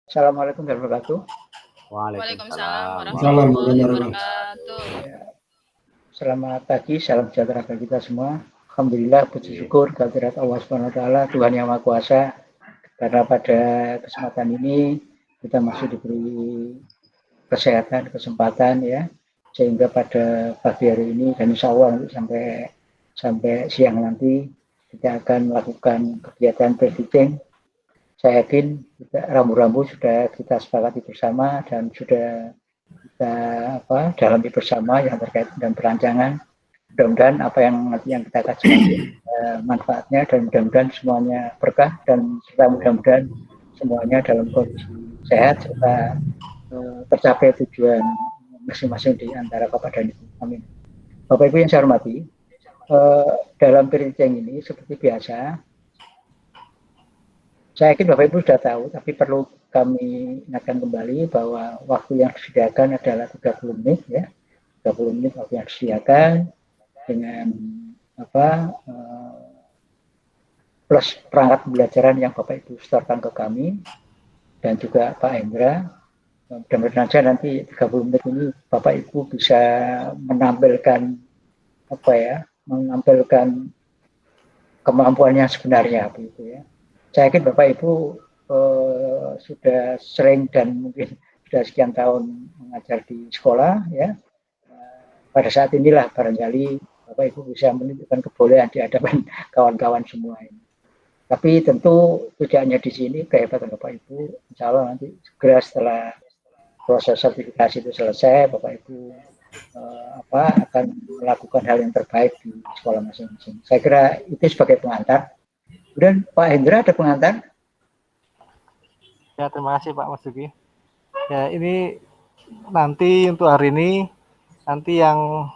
Assalamualaikum warahmatullahi wabarakatuh. Waalaikumsalam Salam warahmatullahi warahmatullahi wabarakatuh. Selamat pagi, salam sejahtera bagi kita semua. Alhamdulillah, puji syukur kehadirat Allah Subhanahu wa taala, Tuhan Yang Maha Kuasa, karena pada kesempatan ini kita masih diberi kesehatan, kesempatan ya, sehingga pada pagi hari ini dan insya Allah sampai siang nanti kita akan melakukan kegiatan pre-teaching. Saya yakin rambu-rambu sudah kita sepakati bersama dan sudah kita dalami bersama yang terkait dengan perancangan. Mudah-mudahan apa yang nanti yang kita kaji manfaatnya, dan mudah-mudahan semuanya berkah, dan serta mudah-mudahan semuanya dalam kondisi sehat serta tercapai tujuan masing-masing di antara Bapak dan Ibu. Amin. Bapak Ibu yang saya hormati, dalam pre-teaching ini seperti biasa, saya yakin Bapak Ibu sudah tahu, tapi perlu kami ingatkan kembali bahwa waktu yang disediakan adalah 30 menit ya. 30 menit waktu yang disediakan dengan plus perangkat pembelajaran yang Bapak Ibu setorkan ke kami dan juga Pak Hendra. Mudah-mudahan saja nanti 30 menit ini Bapak Ibu bisa menampilkan menampilkan kemampuannya sebenarnya begitu ya. Saya yakin Bapak Ibu sudah sering dan mungkin sudah sekian tahun mengajar di sekolah ya. Pada saat inilah barangkali Bapak Ibu bisa menunjukkan kebolehan di hadapan kawan-kawan semua ini. Tapi tentu tidak hanya di sini kehebatan Bapak Ibu, insya Allah nanti segera setelah proses sertifikasi itu selesai, Bapak Ibu akan melakukan hal yang terbaik di sekolah masing-masing. Saya kira itu sebagai pengantar. Kemudian Pak Hendra ada pengantar? Ya, terima kasih Pak Mas Duki. Ya, ini nanti untuk hari ini nanti yang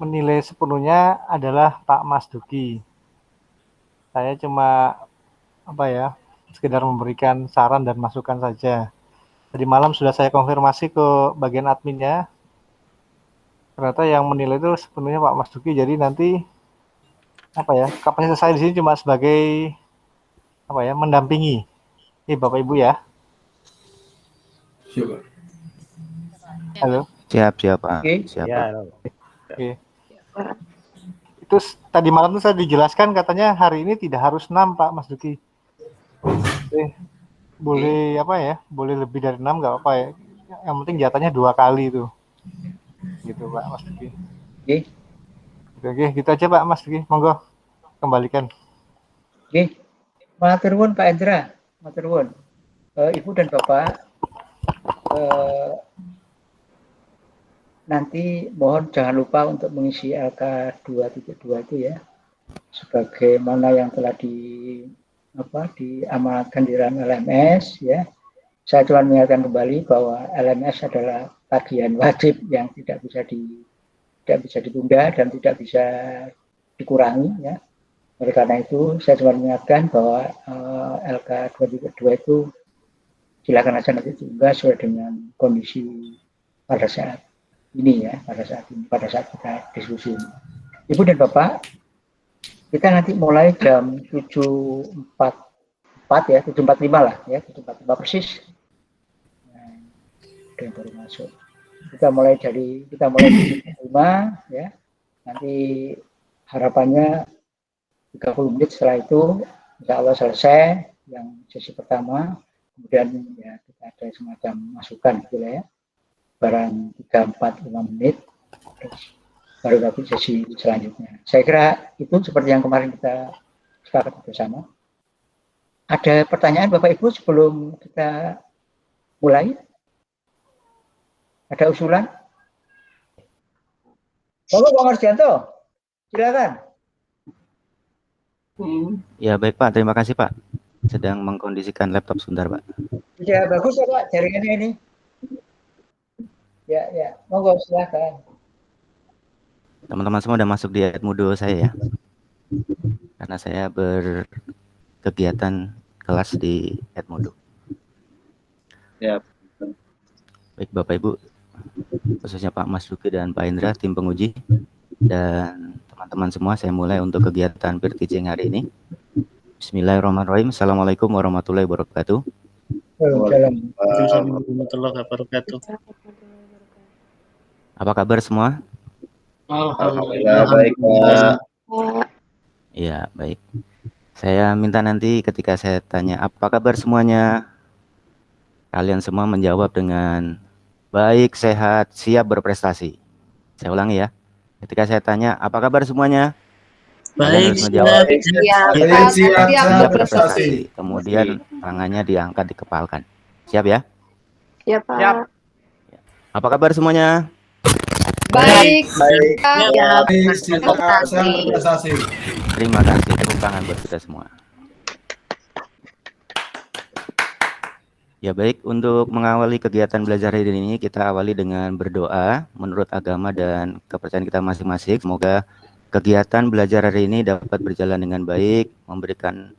menilai sepenuhnya adalah Pak Mas Duki. Saya cuma sekedar memberikan saran dan masukan saja. Tadi malam sudah saya konfirmasi ke bagian adminnya. Ternyata yang menilai itu sepenuhnya Pak Mas Duki. Jadi nanti kapasitas saya di sini cuma sebagai mendampingi. Ini Bapak Ibu ya. Siap, Pak. Halo. Siap Pak. Siap. Ya, oke. Itu tadi malam itu saya dijelaskan katanya hari ini tidak harus 6 Pak Mas Duki. Boleh boleh lebih dari 6 nggak apa ya. Yang penting jatahnya 2 kali itu. Gitu Pak Mas Duki. Oke, gitu aja Pak Mas Duki. Monggo kembalikan. Oke. Matur nuwun Pak Hendra. Matur nuwun. Ibu dan Bapak, nanti mohon jangan lupa untuk mengisi LK 2.2 itu ya, sebagaimana yang telah diamanatkan di dalam LMS ya. Saya cuma mengingatkan kembali bahwa LMS adalah tagihan wajib yang tidak bisa ditunda dan tidak bisa dikurangi ya. Oleh karena itu saya cuma mengingatkan bahwa LK 2.2 itu silakan aja nanti diunggah sesuai dengan kondisi pada saat ini ya, pada saat kita diskusi ini. Ibu dan Bapak, kita nanti mulai jam 7.44 ya, 7.45 lah ya, 7.45 persis. Nah, yang baru masuk. Kita mulai dari 7.45 ya. Nanti harapannya 30 menit setelah itu insya Allah selesai yang sesi pertama. Kemudian ya kita ada semacam masukan gitu ya. Barang 3-4-5 menit terus baru nanti sesi selanjutnya. Saya kira itu seperti yang kemarin kita sepakati bersama. Ada pertanyaan Bapak Ibu sebelum kita mulai? Ada usulan? Bapak Mardianto, silakan. Ya baik Pak, terima kasih Pak. Sedang mengkondisikan laptop sebentar Pak. Ya bagus ya Pak jaringannya ini. Ya, monggo silakan. Teman-teman semua udah masuk di Edmodo saya ya. Karena saya berkegiatan kelas di Edmodo. Ya. Baik Bapak Ibu, khususnya Pak Mas Duki dan Pak Hendra, tim penguji dan teman-teman semua, saya mulai untuk kegiatan peer teaching hari ini. Bismillahirrahmanirrahim. Assalamualaikum warahmatullahi wabarakatuh. Waalaikumsalam. warahmatullahi wabarakatuh. Apa kabar semua? Alhamdulillah baik, Pak. Iya, baik. Saya minta nanti ketika saya tanya apa kabar semuanya, kalian semua menjawab dengan baik, sehat, siap berprestasi. Saya ulangi ya. Ketika saya tanya apa kabar semuanya, kalian harus menjawab siap berprestasi. Kemudian tangannya diangkat, dikepalkan. Siap ya? Ya, Pak. Apa kabar semuanya? Baik. Terima kasih. Tepuk tangan buat kita semua. Ya baik, untuk mengawali kegiatan belajar hari ini, kita awali dengan berdoa menurut agama dan kepercayaan kita masing-masing. Semoga kegiatan belajar hari ini dapat berjalan dengan baik, memberikan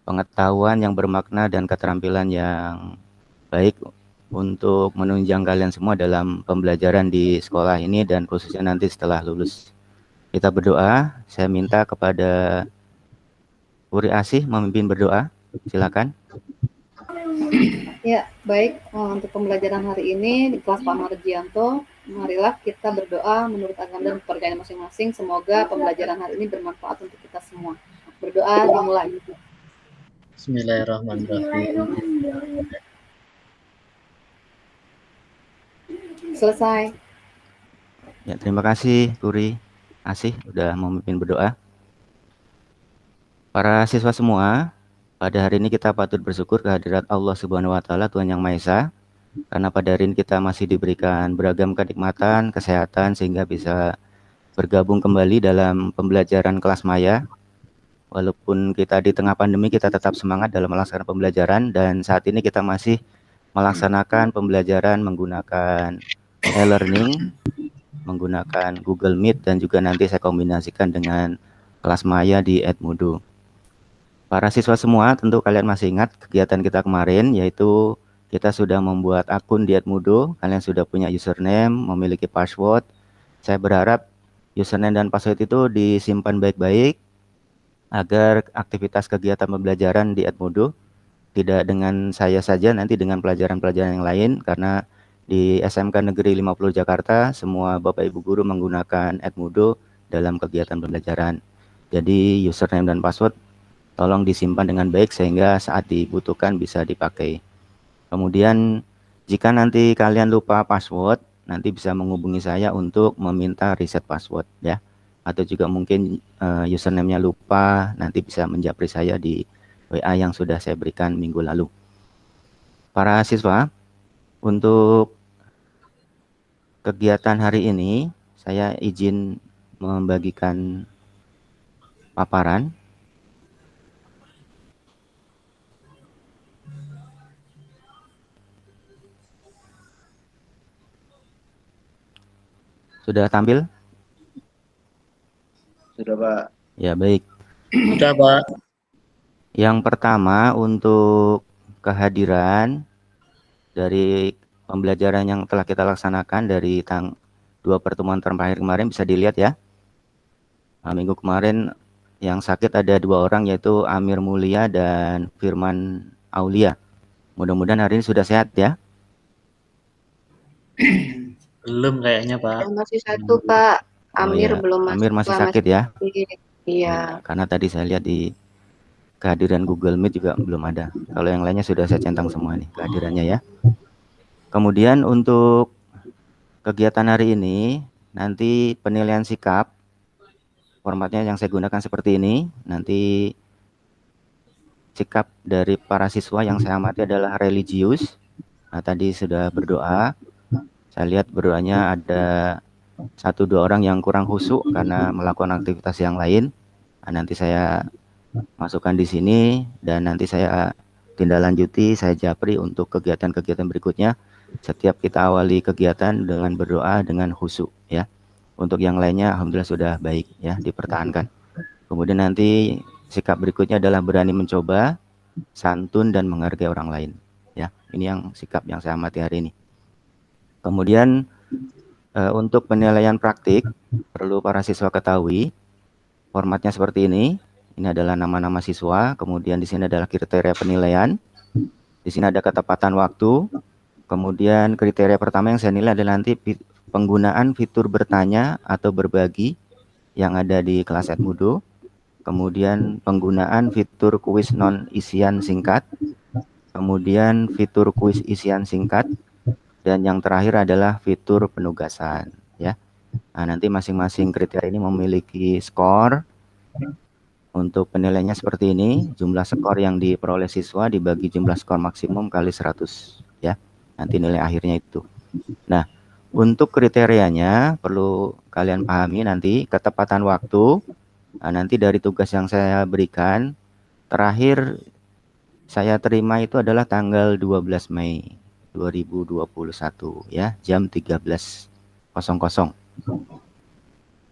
pengetahuan yang bermakna dan keterampilan yang baik untuk menunjang kalian semua dalam pembelajaran di sekolah ini dan khususnya nanti setelah lulus. Kita berdoa, saya minta kepada Uri Asih memimpin berdoa, silakan. Ya, baik. Untuk pembelajaran hari ini di kelas Pak Marjianto, marilah kita berdoa menurut agama dan kepercayaan masing-masing. Semoga pembelajaran hari ini bermanfaat untuk kita semua. Berdoa dimulai. Bismillahirrahmanirrahim. Selesai. Ya, terima kasih Uri Asih udah memimpin berdoa. Para siswa semua, pada hari ini kita patut bersyukur kehadirat Allah Subhanahu wa Ta'ala, Tuhan Yang Maha Esa, karena pada hari ini kita masih diberikan beragam kenikmatan, kesehatan, sehingga bisa bergabung kembali dalam pembelajaran kelas maya. Walaupun kita di tengah pandemi, kita tetap semangat dalam melaksanakan pembelajaran, dan saat ini kita masih melaksanakan pembelajaran menggunakan e-learning, menggunakan Google Meet, dan juga nanti saya kombinasikan dengan kelas maya di Edmodo. Para siswa semua, tentu kalian masih ingat kegiatan kita kemarin, yaitu kita sudah membuat akun di Edmodo. Kalian sudah punya username, memiliki password. Saya berharap username dan password itu disimpan baik-baik agar aktivitas kegiatan pembelajaran di Edmodo tidak dengan saya saja, nanti dengan pelajaran-pelajaran yang lain, karena di SMK Negeri 50 Jakarta semua Bapak Ibu guru menggunakan Edmodo dalam kegiatan pembelajaran. Jadi username dan password tolong disimpan dengan baik sehingga saat dibutuhkan bisa dipakai. Kemudian jika nanti kalian lupa password, nanti bisa menghubungi saya untuk meminta reset password ya. Atau juga mungkin username-nya lupa, nanti bisa menjapri saya di WA yang sudah saya berikan minggu lalu. Para siswa, untuk kegiatan hari ini saya izin membagikan paparan. Sudah tampil? Sudah, Pak. Ya, baik. Sudah, Pak. Yang pertama untuk kehadiran dari pembelajaran yang telah kita laksanakan dari 2 pertemuan terakhir kemarin bisa dilihat ya. Minggu kemarin yang sakit ada 2 orang, yaitu Amir Mulia dan Firman Aulia. Mudah-mudahan hari ini sudah sehat ya. Belum kayaknya, Pak. Masih satu, Pak. Amir belum masuk. Amir masih sakit ya? Iya. Karena tadi saya lihat di kehadiran Google Meet juga belum ada. Kalau yang lainnya sudah saya centang semua nih kehadirannya ya. Kemudian untuk kegiatan hari ini, nanti penilaian sikap, formatnya yang saya gunakan seperti ini. Nanti sikap dari para siswa yang saya amati adalah religius. Nah, tadi sudah berdoa. Saya lihat berdoanya ada 1-2 orang yang kurang khusyuk karena melakukan aktivitas yang lain. Nah, nanti saya masukkan di sini dan nanti saya tindak lanjuti, saya japri untuk kegiatan-kegiatan berikutnya. Setiap kita awali kegiatan dengan berdoa dengan khusyuk ya. Untuk yang lainnya alhamdulillah sudah baik ya, dipertahankan. Kemudian nanti sikap berikutnya adalah berani mencoba, santun dan menghargai orang lain ya. Ini yang sikap yang saya amati hari ini. Kemudian untuk penilaian praktik perlu para siswa ketahui formatnya seperti ini. Ini adalah nama-nama siswa, kemudian di sini adalah kriteria penilaian. Di sini ada ketepatan waktu. Kemudian kriteria pertama yang saya nilai adalah nanti penggunaan fitur bertanya atau berbagi yang ada di kelas Edmudo. Kemudian penggunaan fitur kuis non isian singkat. Kemudian fitur kuis isian singkat. Dan yang terakhir adalah fitur penugasan. Ya. Nah, nanti masing-masing kriteria ini memiliki skor. Untuk penilaiannya seperti ini, jumlah skor yang diperoleh siswa dibagi jumlah skor maksimum kali 100, ya. Nanti nilai akhirnya itu. Nah, untuk kriterianya perlu kalian pahami nanti ketepatan waktu. Nah, nanti dari tugas yang saya berikan, terakhir saya terima itu adalah tanggal 12 Mei 2021, ya, jam 13.00.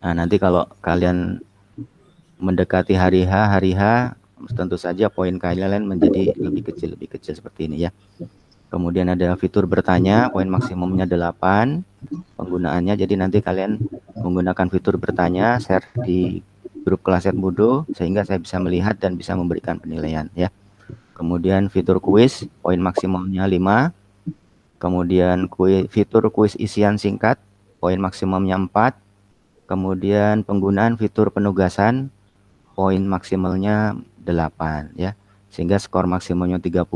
Nah, nanti kalau kalian mendekati hari H, tentu saja poin kalian menjadi lebih kecil seperti ini, ya. Kemudian ada fitur bertanya, poin maksimumnya 8 penggunaannya. Jadi nanti kalian menggunakan fitur bertanya, share di grup kelas Edmudo sehingga saya bisa melihat dan bisa memberikan penilaian, ya. Kemudian fitur kuis, poin maksimumnya 5. Kemudian fitur kuis isian singkat, poin maksimumnya 4. Kemudian penggunaan fitur penugasan, poin maksimalnya 8, ya. Sehingga skor maksimumnya 30.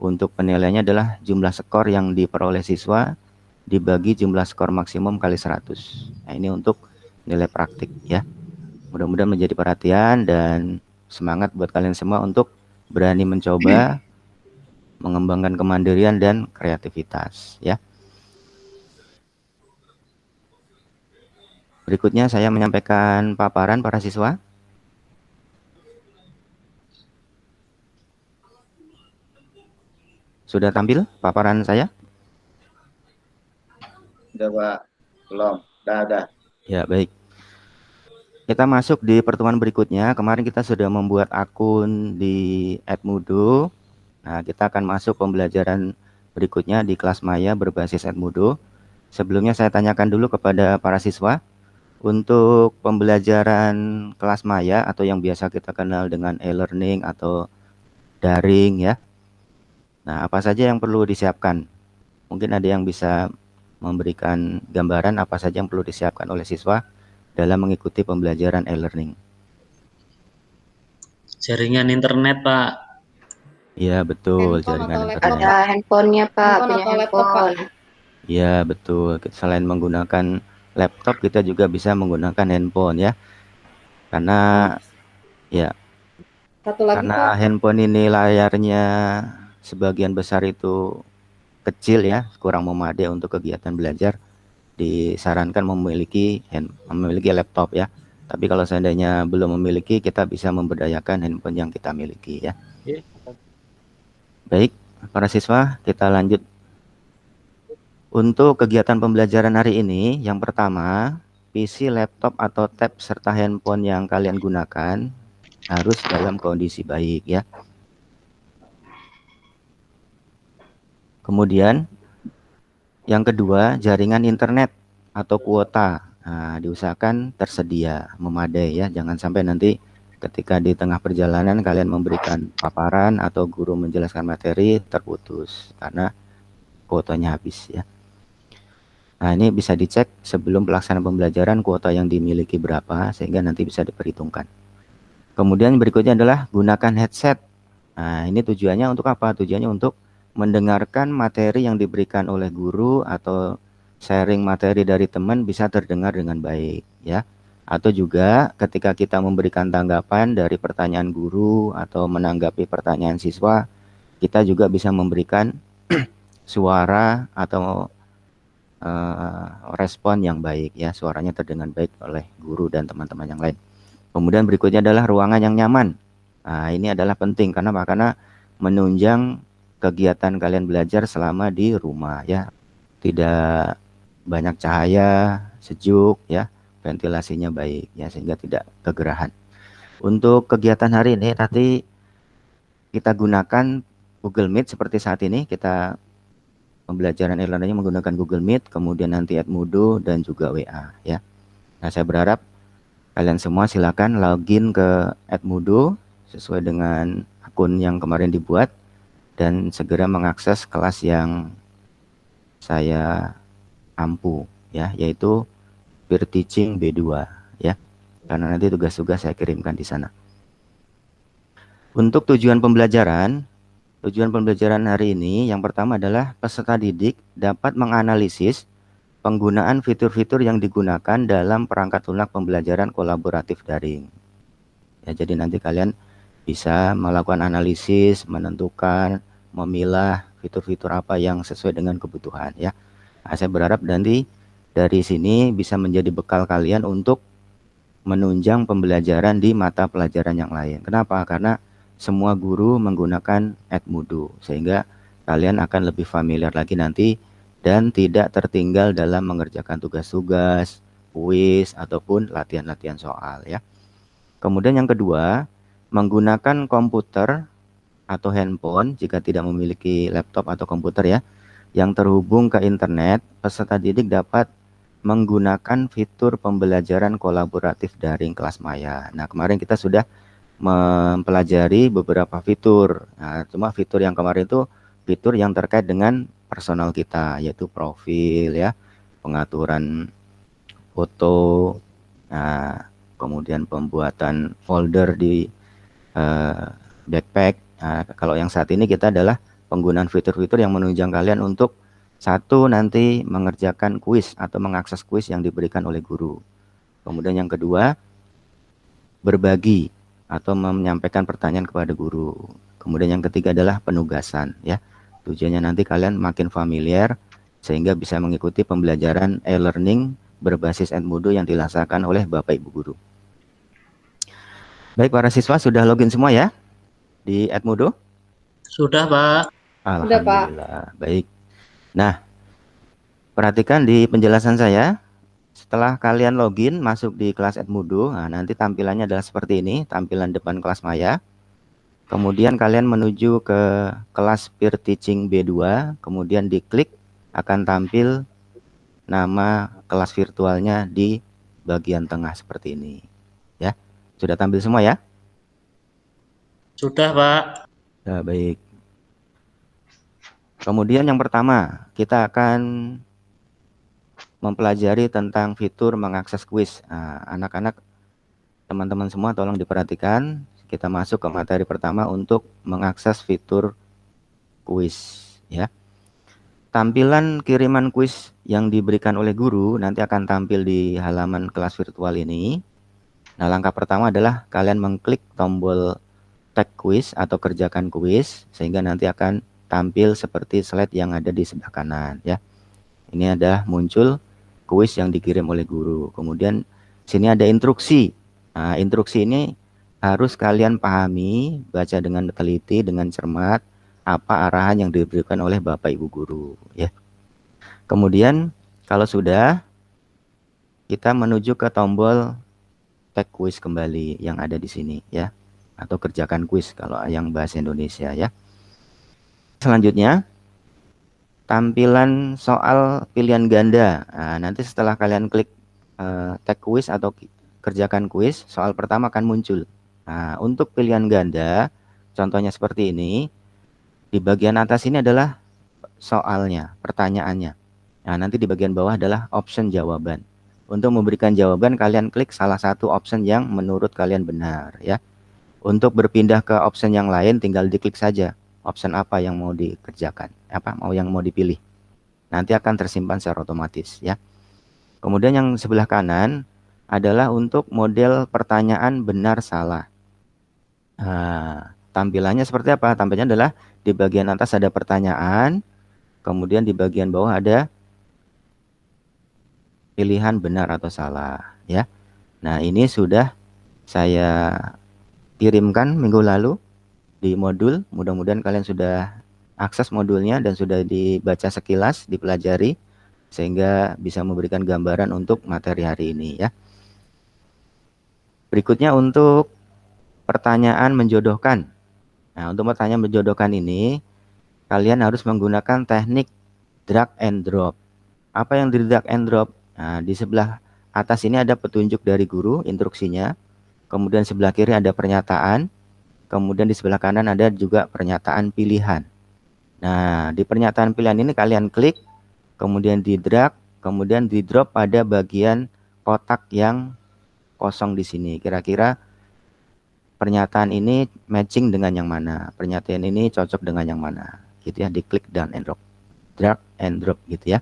Untuk penilaiannya adalah jumlah skor yang diperoleh siswa dibagi jumlah skor maksimum kali 100. Nah, ini untuk nilai praktik, ya. Mudah-mudahan menjadi perhatian dan semangat buat kalian semua untuk berani mencoba mengembangkan kemandirian dan kreativitas, ya. Berikutnya saya menyampaikan paparan para siswa. Sudah tampil paparan saya? Sudah, Pak. Belum. Dah. Ya, baik. Kita masuk di pertemuan berikutnya. Kemarin kita sudah membuat akun di Edmudo. Nah, kita akan masuk pembelajaran berikutnya di kelas maya berbasis Edmudo. Sebelumnya saya tanyakan dulu kepada para siswa. Untuk pembelajaran kelas maya atau yang biasa kita kenal dengan e-learning atau daring, ya. Nah, apa saja yang perlu disiapkan? Mungkin ada yang bisa memberikan gambaran apa saja yang perlu disiapkan oleh siswa dalam mengikuti pembelajaran e-learning. Jaringan internet, Pak. Iya, betul, Handphone jaringan atau internet. laptop. Ada handphonenya, Pak. Handphone Punya atau laptop, Pak. handphone. Iya, betul. Selain menggunakan laptop, kita juga bisa menggunakan handphone, ya. Karena ya, Satu lagi, karena Pak. handphone ini layarnya sebagian besar itu kecil, ya, kurang memadai untuk kegiatan belajar, disarankan memiliki laptop, ya. Tapi kalau seandainya belum memiliki, kita bisa memberdayakan handphone yang kita miliki, ya. Baik, para siswa, kita lanjut. Untuk kegiatan pembelajaran hari ini, yang pertama, PC, laptop, atau tab serta handphone yang kalian gunakan harus dalam kondisi baik, ya. Kemudian, yang kedua, jaringan internet atau kuota. Nah, diusahakan tersedia, memadai, ya. Jangan sampai nanti ketika di tengah perjalanan kalian memberikan paparan atau guru menjelaskan materi terputus karena kuotanya habis, ya. Nah, ini bisa dicek sebelum pelaksanaan pembelajaran kuota yang dimiliki berapa sehingga nanti bisa diperhitungkan. Kemudian berikutnya adalah gunakan headset. Nah, ini tujuannya untuk apa? Tujuannya untuk mendengarkan materi yang diberikan oleh guru atau sharing materi dari teman bisa terdengar dengan baik, ya. Atau juga ketika kita memberikan tanggapan dari pertanyaan guru atau menanggapi pertanyaan siswa, kita juga bisa memberikan suara atau respon yang baik, ya, suaranya terdengar baik oleh guru dan teman-teman yang lain. Kemudian berikutnya adalah ruangan yang nyaman. Nah, ini adalah penting karena menunjang kegiatan kalian belajar selama di rumah, ya. Tidak banyak cahaya, sejuk, ya, ventilasinya baik, ya, sehingga tidak kegerahan. Untuk kegiatan hari ini nanti kita gunakan Google Meet seperti saat ini. Kita pembelajaran e-learning menggunakan Google Meet, kemudian nanti Edmudo dan juga WA, ya. Nah, saya berharap kalian semua silakan login ke Edmudo sesuai dengan akun yang kemarin dibuat. dan segera mengakses kelas yang saya ampu ya, yaitu Peer Teaching B2 ya. Karena nanti tugas-tugas saya kirimkan di sana. Untuk tujuan pembelajaran hari ini yang pertama adalah peserta didik dapat menganalisis penggunaan fitur-fitur yang digunakan dalam perangkat lunak pembelajaran kolaboratif daring. Ya, jadi nanti kalian bisa melakukan analisis, menentukan, memilah fitur-fitur apa yang sesuai dengan kebutuhan ya. Nah, saya berharap nanti dari sini bisa menjadi bekal kalian untuk menunjang pembelajaran di mata pelajaran yang lain. Kenapa? Karena semua guru menggunakan Edmodo, sehingga kalian akan lebih familiar lagi nanti dan tidak tertinggal dalam mengerjakan tugas-tugas, kuis, ataupun latihan-latihan soal ya. Kemudian yang kedua, menggunakan komputer atau handphone jika tidak memiliki laptop atau komputer ya, yang terhubung ke internet, peserta didik dapat menggunakan fitur pembelajaran kolaboratif daring kelas maya. Nah, kemarin kita sudah mempelajari beberapa fitur. Nah, cuma fitur yang kemarin itu fitur yang terkait dengan personal kita, yaitu profil ya, pengaturan foto, nah, kemudian pembuatan folder di backpack. Nah, kalau yang saat ini kita adalah penggunaan fitur-fitur yang menunjang kalian untuk satu, nanti mengerjakan kuis atau mengakses kuis yang diberikan oleh guru. Kemudian yang kedua, berbagi atau menyampaikan pertanyaan kepada guru. Kemudian yang ketiga adalah penugasan ya. Tujuannya nanti kalian makin familiar sehingga bisa mengikuti pembelajaran e-learning berbasis Edmodo yang dilaksanakan oleh Bapak Ibu guru. Baik, para siswa sudah login semua ya di Edmodo? Sudah, Pak. Alhamdulillah. Baik. Nah, perhatikan di penjelasan saya. Setelah kalian login masuk di kelas Edmodo, nah nanti tampilannya adalah seperti ini, tampilan depan kelas maya. Kemudian kalian menuju ke kelas Peer Teaching B2, kemudian diklik akan tampil nama kelas virtualnya di bagian tengah seperti ini. Ya, sudah tampil semua ya? Sudah, Pak. Ya, baik. Kemudian yang pertama, kita akan mempelajari tentang fitur mengakses kuis. Nah, anak-anak, teman-teman semua tolong diperhatikan. Kita masuk ke materi pertama untuk mengakses fitur kuis ya. Tampilan kiriman kuis yang diberikan oleh guru nanti akan tampil di halaman kelas virtual ini. Nah, langkah pertama adalah kalian mengklik tombol tag kuis atau kerjakan kuis sehingga nanti akan tampil seperti slide yang ada di sebelah kanan ya. Ini adalah muncul kuis yang dikirim oleh guru. Kemudian sini ada instruksi. Nah, instruksi ini harus kalian pahami, baca dengan teliti, dengan cermat apa arahan yang diberikan oleh Bapak Ibu guru ya. Kemudian kalau sudah, kita menuju ke tombol tag kuis kembali yang ada di sini ya, atau kerjakan kuis kalau yang bahasa Indonesia ya. Selanjutnya, tampilan soal pilihan ganda. Nah, nanti setelah kalian klik tag kuis atau kerjakan kuis, soal pertama akan muncul. Nah, untuk pilihan ganda, contohnya seperti ini. Di bagian atas ini adalah soalnya, pertanyaannya. Nah, nanti di bagian bawah adalah option jawaban. Untuk memberikan jawaban, kalian klik salah satu option yang menurut kalian benar ya. Untuk berpindah ke option yang lain, tinggal diklik saja option apa yang mau dikerjakan, yang mau dipilih. Nanti akan tersimpan secara otomatis ya. Kemudian yang sebelah kanan adalah untuk model pertanyaan benar salah. Nah, tampilannya seperti apa? Tampilannya adalah di bagian atas ada pertanyaan, kemudian di bagian bawah ada pilihan benar atau salah ya. Nah, ini sudah saya kirimkan minggu lalu di modul. Mudah-mudahan kalian sudah akses modulnya dan sudah dibaca sekilas, dipelajari sehingga bisa memberikan gambaran untuk materi hari ini ya. Berikutnya untuk pertanyaan menjodohkan. Nah, untuk pertanyaan menjodohkan ini kalian harus menggunakan teknik drag and drop. Apa yang di drag and drop? Nah, di sebelah atas ini ada petunjuk dari guru, instruksinya. Kemudian sebelah kiri ada pernyataan. Kemudian di sebelah kanan ada juga pernyataan pilihan. Nah, di pernyataan pilihan ini kalian klik, kemudian di drag, kemudian di drop pada bagian kotak yang kosong di sini. Kira-kira pernyataan ini matching dengan yang mana? Pernyataan ini cocok dengan yang mana? Gitu ya, diklik dan drop. Drag and drop gitu ya.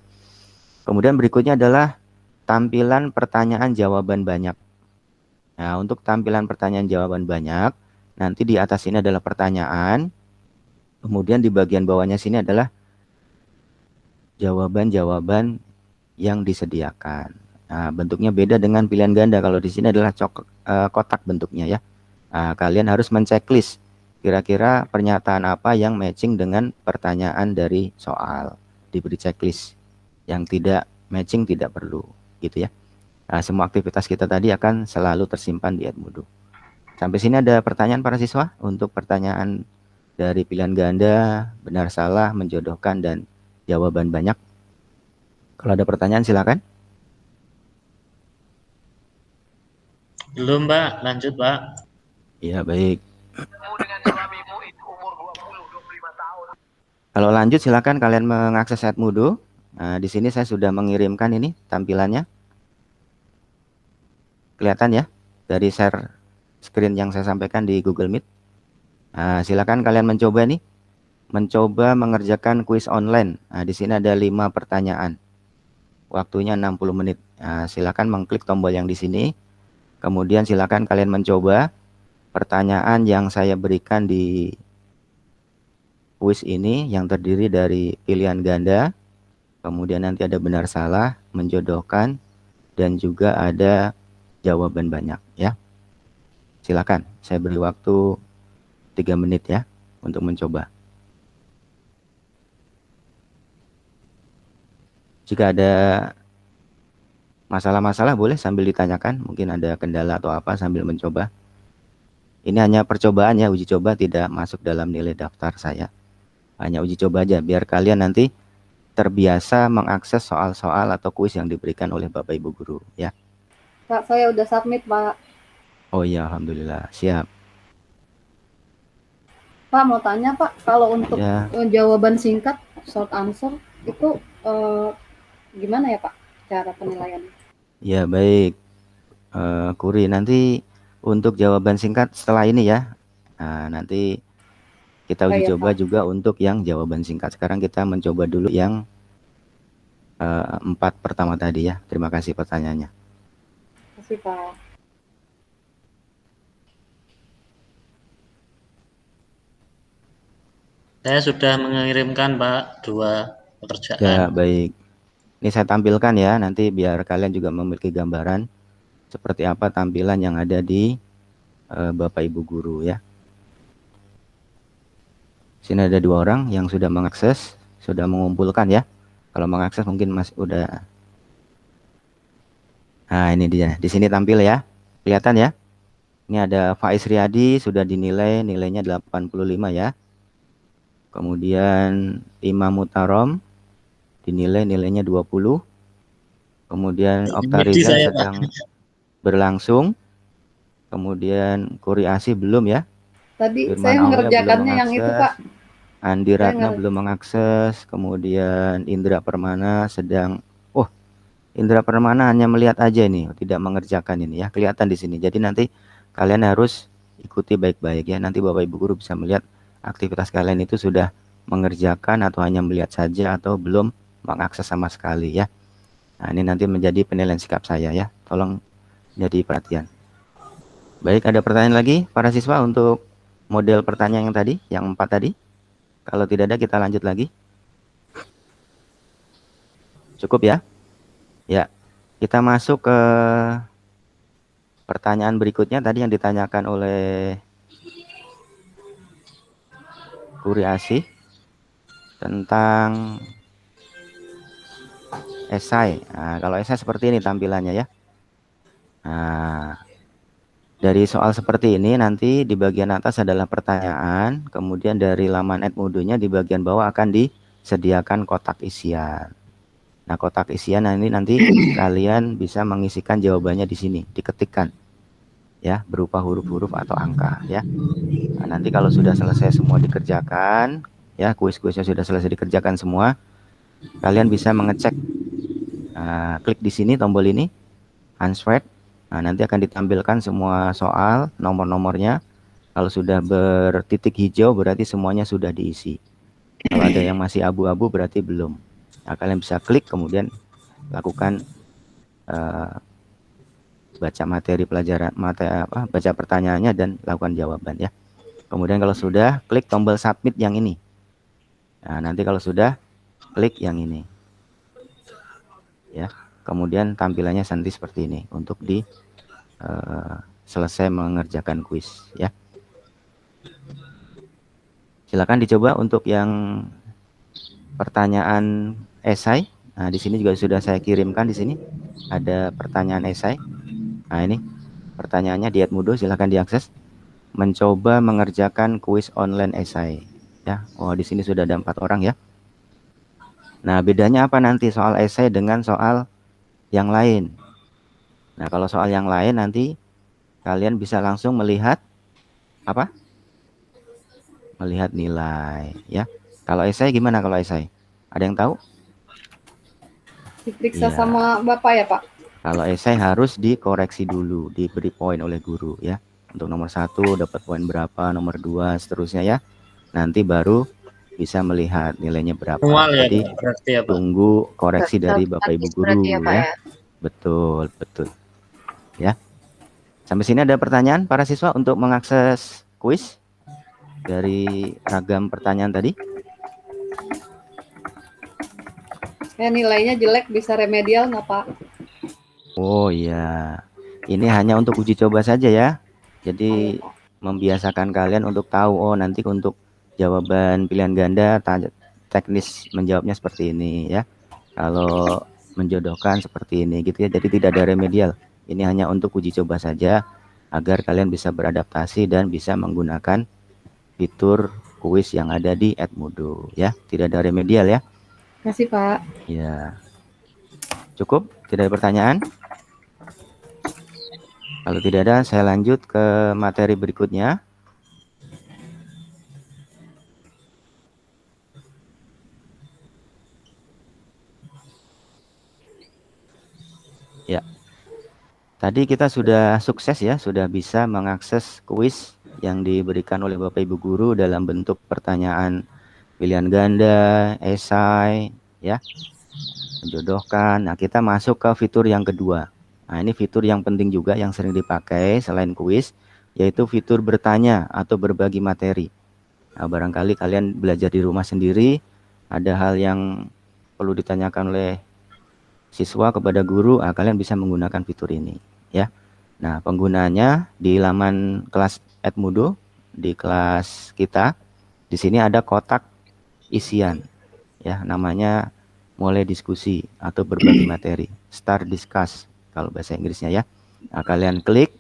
Kemudian berikutnya adalah tampilan pertanyaan jawaban banyak. Nah, untuk tampilan pertanyaan jawaban banyak, nanti di atas ini adalah pertanyaan. Kemudian di bagian bawahnya sini adalah jawaban-jawaban yang disediakan. Nah, bentuknya beda dengan pilihan ganda. Kalau di sini adalah kotak bentuknya ya. Nah, kalian harus menceklis kira-kira pernyataan apa yang matching dengan pertanyaan dari soal. Diberi checklist. Yang tidak matching tidak perlu, gitu ya. Nah, semua aktivitas kita tadi akan selalu tersimpan di Edmodo. Sampai sini ada pertanyaan para siswa untuk pertanyaan dari pilihan ganda, benar salah, menjodohkan, dan jawaban banyak. Kalau ada pertanyaan silakan. Belum, Pak. Lanjut, Pak. Iya, baik. Kalau lanjut silakan kalian mengakses Edmodo. Nah, di sini saya sudah mengirimkan ini tampilannya. Kelihatan ya dari share screen yang saya sampaikan di Google Meet. Nah, silakan kalian mencoba nih, mencoba mengerjakan kuis online. Nah, di sini ada 5 pertanyaan. Waktunya 60 menit. Nah, silakan mengklik tombol yang di sini. Kemudian silakan kalian mencoba pertanyaan yang saya berikan di kuis ini yang terdiri dari pilihan ganda, kemudian nanti ada benar salah, menjodohkan, dan juga ada jawaban banyak ya. Silakan, saya beri waktu 3 menit ya untuk mencoba. Jika ada masalah-masalah boleh sambil ditanyakan, mungkin ada kendala atau apa sambil mencoba. Ini hanya percobaan ya, uji coba, tidak masuk dalam nilai daftar saya. Hanya uji coba aja biar kalian nanti terbiasa mengakses soal-soal atau kuis yang diberikan oleh Bapak Ibu guru ya. Pak, saya udah submit, Pak. Oh iya, alhamdulillah, siap. Pak, mau tanya, Pak, kalau untuk Ya. jawaban singkat, short answer, itu gimana ya, Pak, cara penilaiannya? Ya, baik. Kuri, nanti untuk jawaban singkat setelah ini ya. Nah, nanti kita uji coba Pak juga untuk yang jawaban singkat. Sekarang kita mencoba dulu yang 4 pertama tadi ya. Terima kasih pertanyaannya. Terima kasih, Pak. Saya sudah mengirimkan, Pak, 2 pekerjaan. Ya, baik. Ini saya tampilkan ya, nanti biar kalian juga memiliki gambaran seperti apa tampilan yang ada di Bapak Ibu guru ya. Sini ada 2 orang yang sudah mengakses, sudah mengumpulkan ya. Kalau mengakses mungkin masih udah. Nah, ini dia. Di sini tampil ya. Kelihatan ya. Ini ada Faiz Riyadi sudah dinilai, nilainya 85 ya. Kemudian Imam Mutarom dinilai nilainya 20. Kemudian Oktariza sedang berlangsung. Kemudian Kuri Asih belum ya. Tadi Firman saya Aulia mengerjakannya yang itu, Pak. Andi Ratna belum mengakses. Kemudian Indra Permana sedang. Oh, Indra Permana hanya melihat aja ini, tidak mengerjakan ini ya. Kelihatan di sini. Jadi nanti kalian harus ikuti baik-baik ya. Nanti Bapak Ibu guru bisa melihat aktivitas kalian itu sudah mengerjakan atau hanya melihat saja atau belum mengakses sama sekali ya. Nah, ini nanti menjadi penilaian sikap saya ya. Tolong jadi perhatian. Baik, ada pertanyaan lagi para siswa untuk model pertanyaan yang tadi, yang 4 tadi? Kalau tidak ada kita lanjut lagi. Cukup ya? Ya, kita masuk ke pertanyaan berikutnya tadi yang ditanyakan oleh Kuri Asih tentang esai. Nah, kalau esai seperti ini tampilannya ya. Nah, dari soal seperti ini nanti di bagian atas adalah pertanyaan, kemudian dari laman Edmodo-nya di bagian bawah akan disediakan kotak isian. Nah, kotak isian ini nanti kalian bisa mengisikan jawabannya di sini, diketikkan ya, berupa huruf-huruf atau angka ya. Nah, nanti kalau sudah selesai semua dikerjakan ya, kuis-kuisnya sudah selesai dikerjakan semua, kalian bisa mengecek, klik di sini tombol ini, answered. Nah, nanti akan ditampilkan semua soal, nomor-nomornya. Kalau sudah bertitik hijau berarti semuanya sudah diisi. Kalau ada yang masih abu-abu berarti belum. Nah, kalian bisa klik kemudian lakukan baca materi pelajaran, baca pertanyaannya dan lakukan jawaban ya. Kemudian kalau sudah, klik tombol submit yang ini. Nah, nanti kalau sudah, klik yang ini. Ya. Kemudian tampilannya nanti seperti ini untuk di selesai mengerjakan kuis ya. Silakan dicoba untuk yang pertanyaan esai. Nah, di sini juga sudah saya kirimkan di sini. Ada pertanyaan esai. Nah, ini pertanyaannya di Edmodo, silakan diakses. Mencoba mengerjakan kuis online esai. Ya, oh di sini sudah ada 4 orang ya. Nah, bedanya apa nanti soal esai dengan soal yang lain? Nah, kalau soal yang lain nanti kalian bisa langsung melihat apa? Melihat nilai ya. Kalau esai gimana kalau esai? Ada yang tahu? Diperiksa Iya. sama Bapak ya, Pak? Kalau esai harus dikoreksi dulu, diberi poin oleh guru ya. Untuk nomor 1 dapat poin berapa, nomor 2 seterusnya ya. Nanti baru bisa melihat nilainya berapa. Manual ya, Jadi Pak, berarti ya, Pak. tunggu koreksi dari Bapak Ibu guru Berarti ya, Pak, ya. Betul, betul. Ya. Sampai sini ada pertanyaan para siswa untuk mengakses kuis dari ragam pertanyaan tadi? Nilainya jelek, bisa remedial nggak, Pak? Oh iya, ini hanya untuk uji coba saja ya. Jadi membiasakan kalian untuk tahu, oh nanti untuk jawaban pilihan ganda teknis menjawabnya seperti ini ya. Kalau menjodohkan seperti ini gitu ya. Jadi tidak ada remedial. Ini hanya untuk uji coba saja agar kalian bisa beradaptasi dan bisa menggunakan fitur kuis yang ada di Edmodo ya. Tidak ada remedial ya. Terima kasih, Pak. Ya. Cukup? Tidak ada pertanyaan? Kalau tidak ada, saya lanjut ke materi berikutnya. Ya. Tadi kita sudah sukses ya, sudah bisa mengakses kuis yang diberikan oleh Bapak Ibu guru dalam bentuk pertanyaan pilihan ganda, esai, ya, menjodohkan. Nah, kita masuk ke fitur yang kedua. Nah, ini fitur yang penting juga yang sering dipakai selain kuis, yaitu fitur bertanya atau berbagi materi. Nah, barangkali kalian belajar di rumah sendiri, ada hal yang perlu ditanyakan oleh siswa kepada guru, kalian bisa menggunakan fitur ini, ya. Nah, penggunanya di laman kelas Edmodo, di kelas kita, di sini ada kotak isian, ya, namanya mulai diskusi atau berbagi materi, start discuss kalau bahasa Inggrisnya ya. Nah, kalian klik,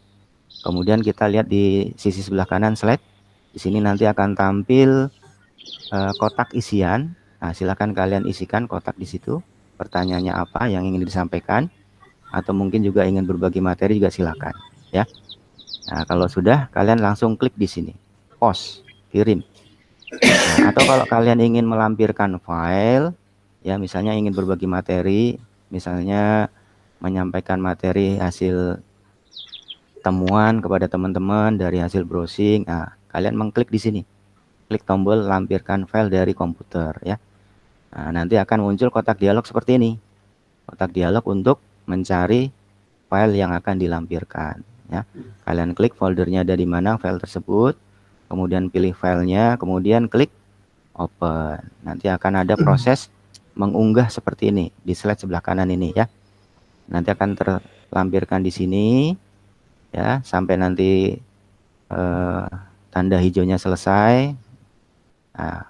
kemudian kita lihat di sisi sebelah kanan slide, di sini nanti akan tampil kotak isian. Nah, silakan kalian isikan kotak di situ. Pertanyaannya apa yang ingin disampaikan, atau mungkin juga ingin berbagi materi juga silakan ya. Nah, kalau sudah kalian langsung klik di sini, post, kirim. Nah, atau kalau kalian ingin melampirkan file, ya misalnya ingin berbagi materi, misalnya menyampaikan materi hasil temuan kepada teman-teman dari hasil browsing, nah kalian mengklik di sini, klik tombol lampirkan file dari komputer ya. Nah, nanti akan muncul kotak dialog seperti ini. Kotak dialog untuk mencari file yang akan dilampirkan. Ya. Kalian klik foldernya ada di mana file tersebut. Kemudian pilih filenya. Kemudian klik open. Nanti akan ada proses mengunggah seperti ini. Di slide sebelah kanan ini ya. Nanti akan terlampirkan di sini. Ya, sampai nanti tanda hijaunya selesai. Nah,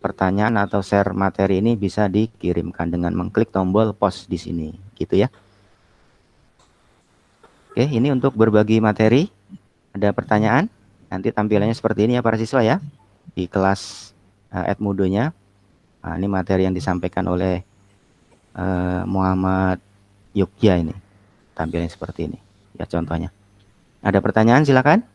pertanyaan atau share materi ini bisa dikirimkan dengan mengklik tombol post di sini, gitu ya. Oke, ini untuk berbagi materi. Ada pertanyaan? Nanti tampilannya seperti ini ya para siswa ya, di kelas Edmodo-nya. Nah, ini materi yang disampaikan oleh Muhammad Yogya ini. Tampilannya seperti ini, ya contohnya. Ada pertanyaan silakan.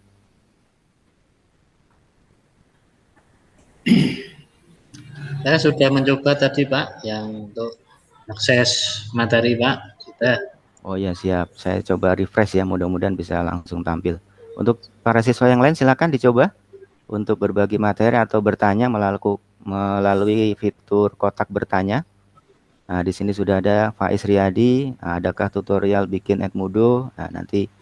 Saya sudah mencoba tadi Pak, yang untuk akses materi Pak. Sudah. Oh ya siap, saya coba refresh ya, mudah-mudahan bisa langsung tampil. Untuk para siswa yang lain silakan dicoba untuk berbagi materi atau bertanya melalui fitur kotak bertanya. Nah, di sini sudah ada Faiz Riyadi, adakah tutorial bikin Edmodo? Nah, nanti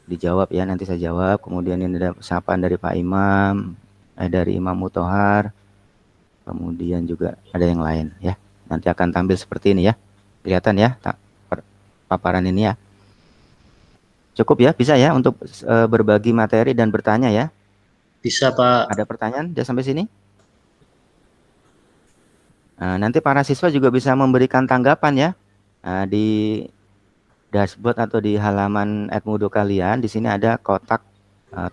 dijawab ya, nanti saya jawab. Kemudian ini ada sapaan dari Pak Imam, dari Imam Mutohar. Kemudian juga ada yang lain ya. Nanti akan tampil seperti ini ya. Kelihatan ya paparan ini ya. Cukup ya, bisa ya untuk berbagi materi dan bertanya ya. Bisa Pak. Ada pertanyaan sudah sampai sini? Nah, nanti para siswa juga bisa memberikan tanggapan ya. Nah, di dashboard atau di halaman Edmodo kalian, di sini ada kotak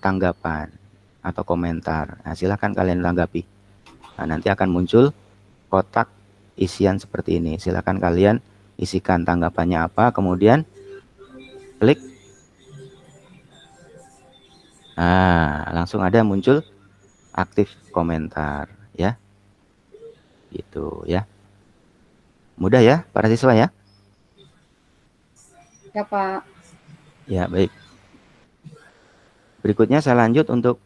tanggapan atau komentar. Nah, silahkan kalian tanggapi. Nah, nanti akan muncul kotak isian seperti ini. Silahkan kalian isikan tanggapannya apa, kemudian klik. Nah, langsung ada muncul aktif komentar ya. Gitu ya. Mudah ya para siswa ya? Ya Pak. Ya, baik. Berikutnya saya lanjut untuk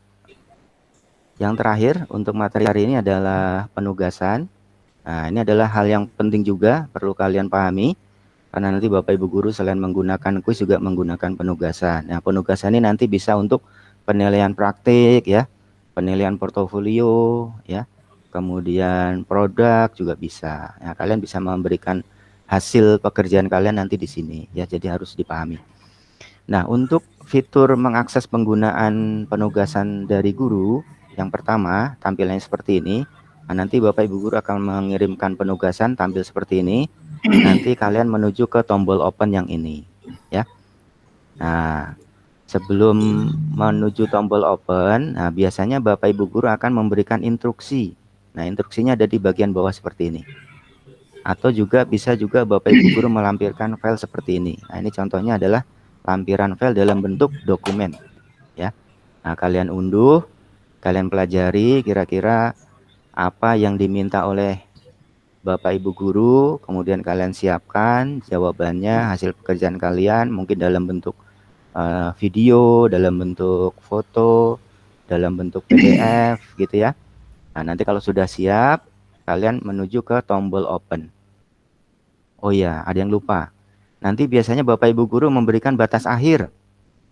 yang terakhir untuk materi hari ini adalah penugasan. Nah, ini adalah hal yang penting juga perlu kalian pahami karena nanti Bapak Ibu guru selain menggunakan kuis juga menggunakan penugasan. Nah, penugasan ini nanti bisa untuk penilaian praktik ya, penilaian portofolio ya. Kemudian produk juga bisa. Ya, kalian bisa memberikan hasil pekerjaan kalian nanti di sini ya. Jadi harus dipahami. Nah, untuk fitur mengakses penggunaan penugasan dari guru, yang pertama tampilannya seperti ini. Nah, nanti Bapak Ibu guru akan mengirimkan penugasan tampil seperti ini. Nanti kalian menuju ke tombol open yang ini ya. Nah, sebelum menuju tombol open, nah biasanya Bapak Ibu guru akan memberikan instruksi. Nah, instruksinya ada di bagian bawah seperti ini. Atau juga bisa juga Bapak Ibu guru melampirkan file seperti ini. Nah, ini contohnya adalah lampiran file dalam bentuk dokumen ya. Nah, kalian unduh, kalian pelajari kira-kira apa yang diminta oleh Bapak Ibu guru, kemudian kalian siapkan jawabannya, hasil pekerjaan kalian mungkin dalam bentuk video, dalam bentuk foto, dalam bentuk PDF gitu ya. Nah, nanti kalau sudah siap, kalian menuju ke tombol open. Oh iya, ada yang lupa. Nanti biasanya Bapak Ibu guru memberikan batas akhir.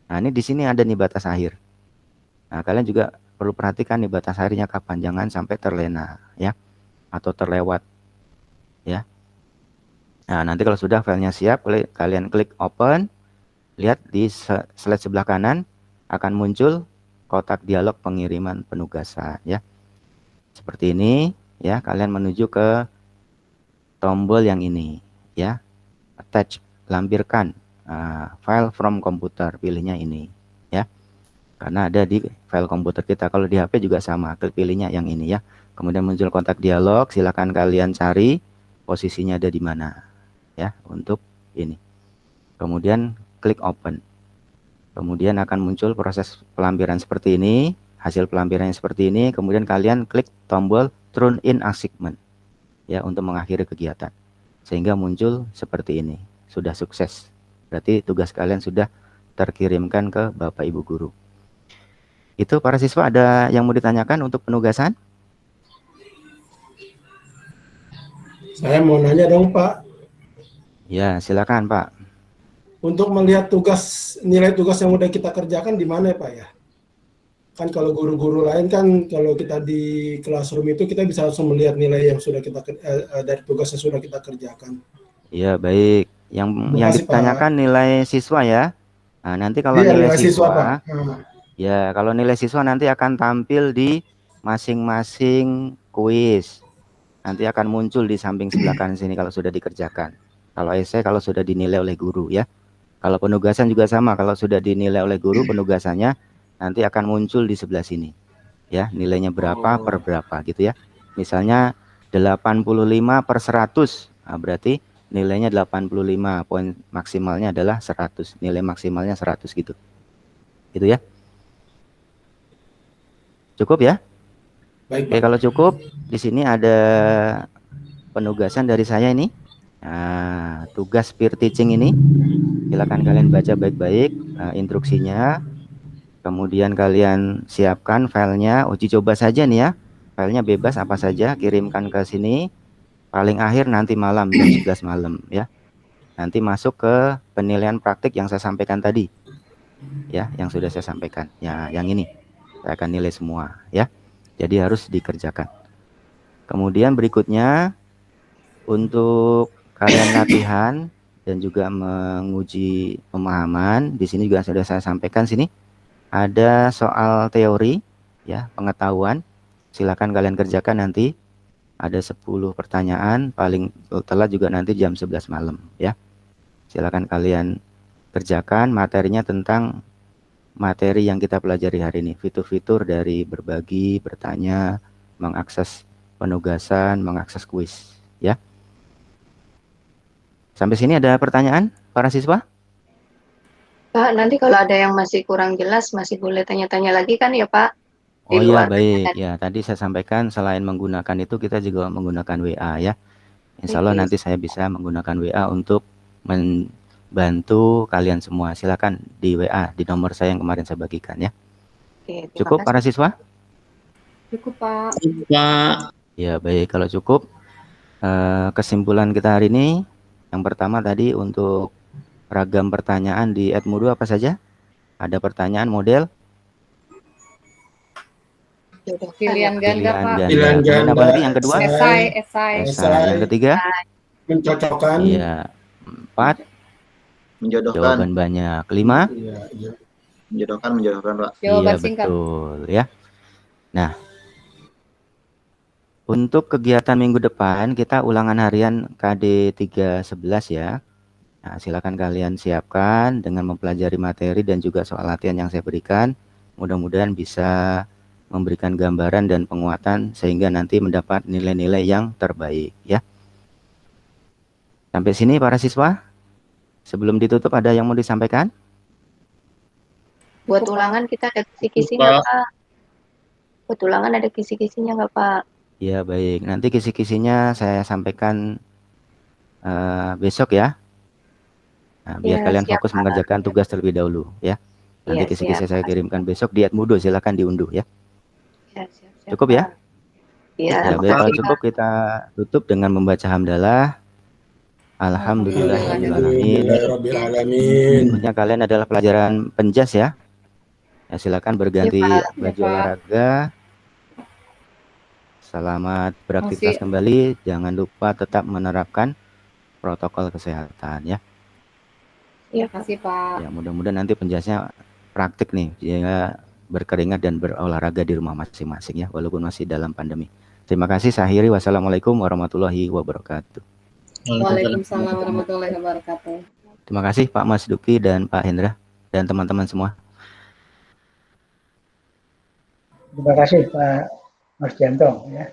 Nah, ini di sini ada nih batas akhir. Nah, kalian juga perlu perhatikan nih batas akhirnya kapan, jangan sampai terlena ya atau terlewat ya. Nah, nanti kalau sudah filenya siap, kalian klik open. Lihat di slide sebelah kanan akan muncul kotak dialog pengiriman penugasan ya. Seperti ini ya, kalian menuju ke tombol yang ini ya. Attach, lampirkan file from komputer, pilihnya ini ya. Karena ada di file komputer kita. Kalau di HP juga sama, klik pilihnya yang ini ya. Kemudian muncul kotak dialog, silakan kalian cari posisinya ada di mana ya untuk ini. Kemudian klik open. Kemudian akan muncul proses pelampiran seperti ini, hasil pelampirannya seperti ini. Kemudian kalian klik tombol turn in assignment ya untuk mengakhiri kegiatan. Sehingga muncul seperti ini. Sudah sukses. Berarti tugas kalian sudah terkirimkan ke Bapak Ibu guru. Itu para siswa, ada yang mau ditanyakan untuk penugasan? Saya mau nanya dong Pak. Ya, silakan Pak. Untuk melihat nilai tugas yang udah kita kerjakan di mana ya Pak ya? Kan kalau guru-guru lain kan kalau kita di classroom itu kita bisa langsung melihat nilai yang sudah kita dari tugas yang sudah kita kerjakan. Iya, baik. Yang ditanyakan Pak, nilai siswa ya. Nah, nanti kalau nilai siswa Pak. Ya, kalau nilai siswa nanti akan tampil di masing-masing kuis. Nanti akan muncul di samping sebelah kanan sini kalau sudah dikerjakan. Kalau esai kalau sudah dinilai oleh guru ya. Kalau penugasan juga sama, kalau sudah dinilai oleh guru penugasannya nanti akan muncul di sebelah sini. Ya, nilainya berapa per berapa gitu ya. Misalnya 85/100. Nah, berarti nilainya 85, poin maksimalnya adalah 100. Nilai maksimalnya 100 gitu. Gitu ya. Cukup ya? Baik, Oke, kalau cukup, di sini ada penugasan dari saya ini. Nah, tugas peer teaching ini, silakan kalian baca baik-baik instruksinya. Kemudian kalian siapkan filenya, uji coba saja nih ya. Filenya bebas apa saja, kirimkan ke sini. Paling akhir nanti malam, jam 11 malam ya. Nanti masuk ke penilaian praktik yang saya sampaikan tadi. Ya, yang sudah saya sampaikan. Ya, yang ini. Saya akan nilai semua ya. Jadi harus dikerjakan. Kemudian berikutnya, untuk kalian latihan dan juga menguji pemahaman, di sini juga sudah saya sampaikan sini. Ada soal teori ya, pengetahuan. Silakan kalian kerjakan nanti. Ada 10 pertanyaan, paling telat juga nanti jam 11 malam ya. Silakan kalian kerjakan, materinya tentang materi yang kita pelajari hari ini, fitur-fitur dari berbagi, bertanya, mengakses penugasan, mengakses kuis ya. Sampai sini ada pertanyaan para siswa? Pak, nanti kalau ada yang masih kurang jelas, masih boleh tanya-tanya lagi kan ya Pak? Oh iya, baik ya. Tadi saya sampaikan selain menggunakan itu, kita juga menggunakan WA ya. Insya Allah nanti saya bisa menggunakan WA untuk membantu kalian semua. Silakan di WA di nomor saya yang kemarin saya bagikan ya. Oke, cukup para siswa? Cukup Pak. Pak. Ya baik, kalau cukup kesimpulan kita hari ini, yang pertama tadi untuk ragam pertanyaan di Edmodo apa saja? Ada pertanyaan model? Pilihan ganda Pak. Pilihan ganda. Apa lagi yang kedua? Esai. Yang ketiga? Mencocokkan. Iya. 4? Menjodohkan. Jawaban banyak. 5? Iya. Menjodohkan Pak. Jawaban Iya singkat. betul ya. Nah, untuk kegiatan minggu depan kita ulangan harian KD 311 ya. Nah, silakan kalian siapkan dengan mempelajari materi dan juga soal latihan yang saya berikan. Mudah-mudahan bisa memberikan gambaran dan penguatan sehingga nanti mendapat nilai-nilai yang terbaik ya. Sampai sini para siswa. Sebelum ditutup ada yang mau disampaikan? Buat ulangan kita ada kisi-kisinya Pak. Buat ulangan ada kisi-kisinya nggak Pak? Ya baik, nanti kisi-kisinya saya sampaikan besok ya. Nah, biar kalian fokus mengerjakan tugas terlebih dahulu ya. Nanti kisi-kisi saya kirimkan besok di Edmodo, silakan diunduh ya. Cukup ya? Iya. Ya baik, kalau cukup kita tutup dengan membaca hamdalah. Alhamdulillahirrahmanirrahim. Berikutnya kalian adalah pelajaran penjas ya. Ya silakan berganti baju olahraga. Selamat beraktivitas kembali. Jangan lupa tetap menerapkan protokol kesehatan ya. Terima kasih Pak. Ya mudah-mudahan nanti penjasnya praktik nih, sehingga berkeringat dan berolahraga di rumah masing-masing ya, walaupun masih dalam pandemi. Terima kasih. Saya akhiri. Wassalamualaikum warahmatullahi wabarakatuh. Waalaikumsalam warahmatullahi wabarakatuh. Terima kasih Pak Mas Duki dan Pak Hendra dan teman-teman semua. Terima kasih Pak Mardianto ya.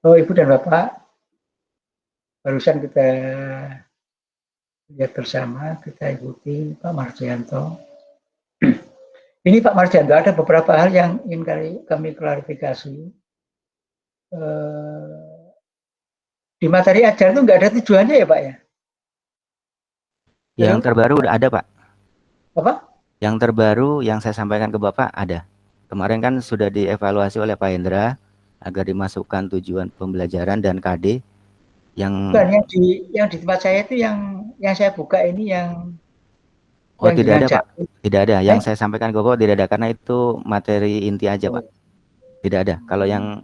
Oh Ibu dan Bapak, barusan kita lihat bersama, kita ikuti Pak Mardianto. Ini Pak Mardianto, ada beberapa hal yang ingin kami klarifikasi. Di materi ajar itu nggak ada tujuannya ya Pak ya? Yang terbaru udah ada Pak. Apa? Yang terbaru yang saya sampaikan ke Bapak ada. Kemarin kan sudah dievaluasi oleh Pak Hendra agar dimasukkan tujuan pembelajaran dan KD yang bukan, yang di tempat saya itu yang saya buka ini yang tidak ada Pak. Tidak ada. Yang saya sampaikan ke Bapak tidak ada karena itu materi inti aja Pak. Tidak ada. Kalau yang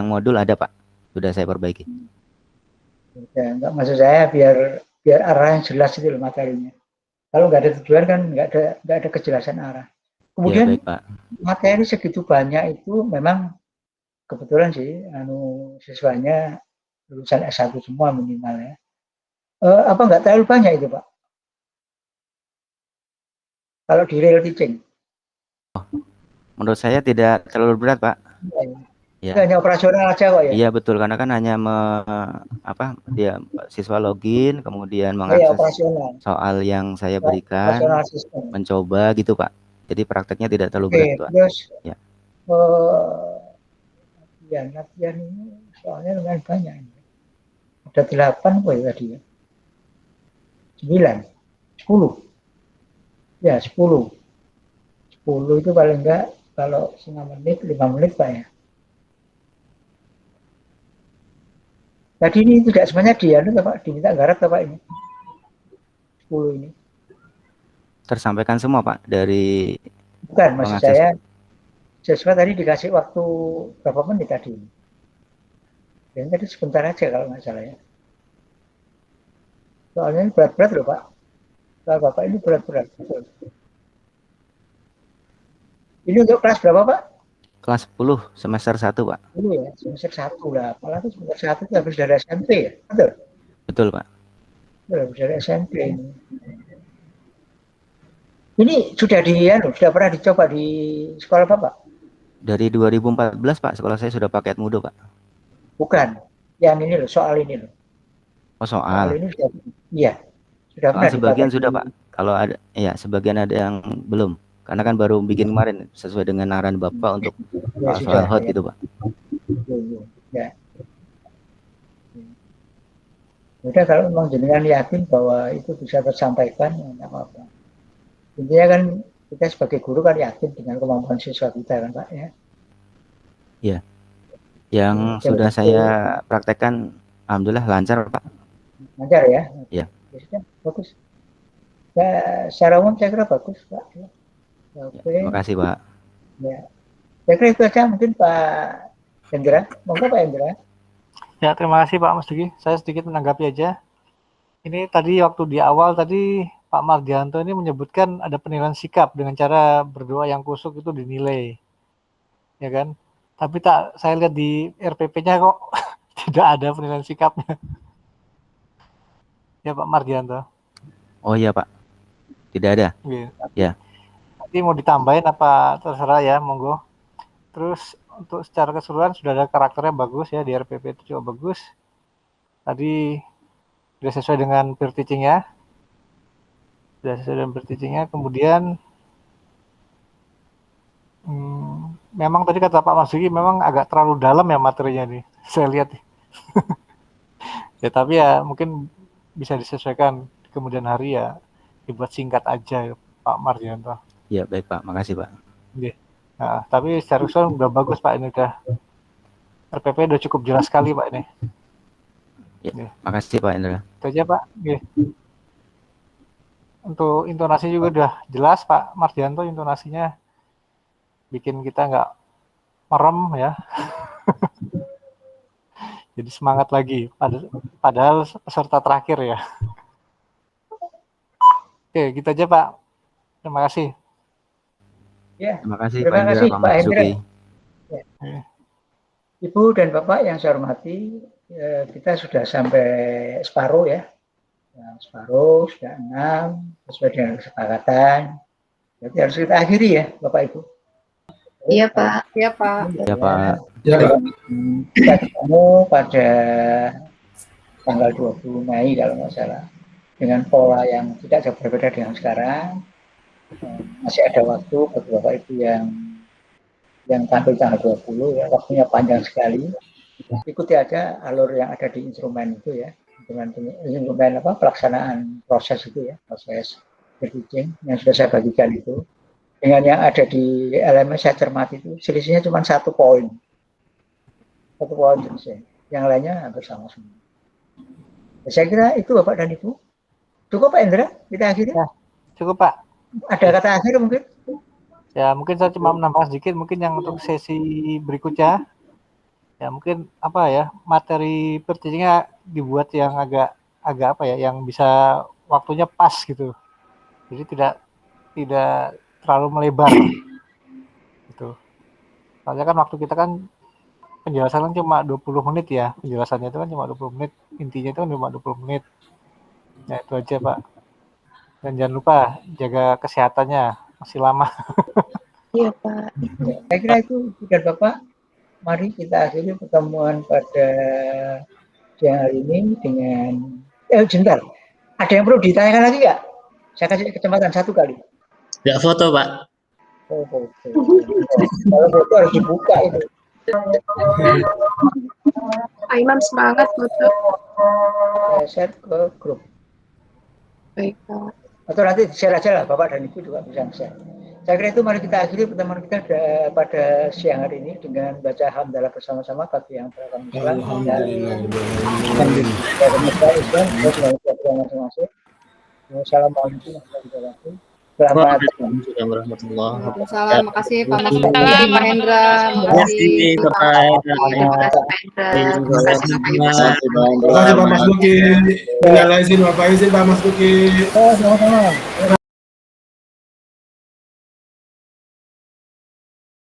modul ada Pak. Sudah saya perbaiki. Ya, enggak, maksud saya biar arah yang jelas itu loh materinya. Kalau nggak ada tujuan kan nggak ada kejelasan arah. Kemudian ya, baik, Pak. Materi segitu banyak itu memang kebetulan sih siswanya lulusan S1 semua minimal ya. Apa nggak terlalu banyak itu Pak? Kalau di real teaching? Menurut saya tidak terlalu berat Pak. Ya. Hanya operasional aja kok ya? Iya betul, karena kan hanya siswa login, kemudian mengakses soal yang saya berikan, mencoba gitu Pak. Jadi prakteknya tidak terlalu berat Pak. Terus, latihan ini soalnya lumayan banyak. Ada 8 apa ya tadi ya? 9, 10. Ya 10. 10 itu paling enggak kalau setengah menit, 5 menit Pak ya. Tadi ini tidak semuanya Pak, diminta garap Pak ini. 10 ini. Tersampaikan semua Pak dari Bukan, maksud saya siswa tadi dikasih waktu berapa menit tadi? Dan tadi sebentar aja kalau nggak salah ya. Soalnya ini berat-berat loh Pak. Kalau Bapak ini berat-berat. Ini untuk kelas berapa Pak? kelas 10 semester 1 Pak. Dulu ya, semester 1 lah. Apalagi semester 1 itu habis dari SMP ya? Betul? Betul Pak. Betul, habis dari SMP ini. Ini sudah sudah pernah dicoba di sekolah Bapak? Dari 2014 Pak, sekolah saya sudah pakai Edmudo Pak. Bukan, yang ini loh, soal ini loh. Oh soal. Soal ini sudah, iya. Sudah Soal sebagian sudah Pak. Kalau ada, ya sebagian ada yang belum. Karena kan baru bikin kemarin sesuai dengan arahan Bapak untuk ya, soal hot ya. gitu Pak. Ya. Udah kalau memang jenengan yakin bahwa itu bisa tersampaikan, ya enggak apa-apa. Intinya kan kita sebagai guru kan yakin dengan kemampuan siswa kita kan Pak ya. Iya. Yang sudah saya praktekkan alhamdulillah lancar Pak. Lancar ya? Iya. Ya, bagus. Ya, secara umum saya kira bagus Pak. Ya. Oke. Terima kasih Pak. Ya. Saya kira itu aja mungkin Pak Hendra. Monggo Pak Hendra. Ya, terima kasih Pak Mas Duki. Saya sedikit menanggapi aja. Ini tadi waktu di awal tadi Pak Mardianto ini menyebutkan ada penilaian sikap dengan cara berdoa yang kusuk itu dinilai. Ya kan? Tapi saya lihat di RPP-nya kok tidak ada penilaian sikapnya. Ya Pak Mardianto. Oh iya Pak. Tidak ada. Ya. Nanti mau ditambahin apa terserah ya, monggo. Terus untuk secara keseluruhan sudah ada karakternya bagus ya, di RPP itu juga bagus. Tadi sudah sesuai dengan peer teaching-nya. Kemudian memang tadi kata Pak Mas Duki memang agak terlalu dalam ya materinya nih. Saya lihat. Ya tapi ya mungkin bisa disesuaikan di kemudian hari ya, dibuat singkat aja ya, Pak Mardianto. Ya baik Pak, makasih Pak. Yeah. Nah, tapi secara keseluruhan udah bagus Pak, ini udah RPP udah cukup jelas sekali Pak ini. Ya, makasih Pak Indra. Itu aja Pak. Yeah. Untuk intonasi juga udah jelas Pak Mardianto, intonasinya bikin kita nggak merem ya. Jadi semangat lagi, padahal peserta terakhir ya. Oke, gitu aja Pak. Terima kasih. Ya, terima kasih Pak Hendra, Pak Hendra. Ya. Ibu dan Bapak yang saya hormati, kita sudah sampai separuh ya. Separuh, sudah 6, sesuai dengan kesepakatan. Jadi harus kita akhiri ya, Bapak Ibu. Iya Pak. Iya Pak. Ya Pak. Ya, Pak. Kita ketemu pada tanggal 20 Mei kalau nggak salah. Dengan pola yang tidak jauh berbeda dengan sekarang. Masih ada waktu bagi Bapak Ibu yang tampil tanggal 20 ya, waktunya panjang sekali. Ikuti aja alur yang ada di instrumen itu ya, instrumen pelaksanaan proses itu ya, proses teaching yang sudah saya bagikan itu. Dengan yang ada di LMS saya cermati itu selisihnya cuma 1 poin. 1 poin selisih. Yang lainnya hampir sama semua. Saya kira itu Bapak dan Ibu. Cukup Pak Indra, kita akhiri. Ya, cukup Pak. Ada kata akhir mungkin? Ya mungkin saya cuma menambah sedikit, mungkin yang untuk sesi berikutnya, ya mungkin apa ya, materi perteachingnya dibuat yang agak apa ya, yang bisa waktunya pas gitu. Jadi tidak terlalu melebar. Gitu. Soalnya kan waktu kita kan penjelasan kan cuma 20 menit ya, penjelasannya itu kan cuma 20 menit, intinya itu kan cuma 20 menit. Ya itu aja Pak. Dan jangan lupa jaga kesehatannya, masih lama. Iya Pak. Saya kira itu dan Bapak. Mari kita akhiri pertemuan pada siang hari ini dengan sebentar. Ada yang perlu ditanyakan lagi nggak? Saya kasih kesempatan 1 kali. Nggak foto Pak. Oh, foto. Kalau foto harus dibuka itu. Pak Imam semangat Bapak. Saya share ke grup. Baik Pak. Atau nanti share aja lah, Bapak dan Ibu juga bisa share. Saya kira itu mari kita akhiri pertemuan kita pada siang hari ini dengan baca hamdalah bersama-sama bagi yang beragama Islam. Masing-masing. Wassalamualaikum warahmatullahi wabarakatuh. Selamat. Waalaikumsalam. Makasih Pak Mas Duki, Pak Hendra. Makasih. Terima kasih Pak Hendra. Terima kasih Bapak Ibu. Terima kasih Pak Mas Duki. Minal aizin wal faizin Pak Mas Duki. Sama-sama.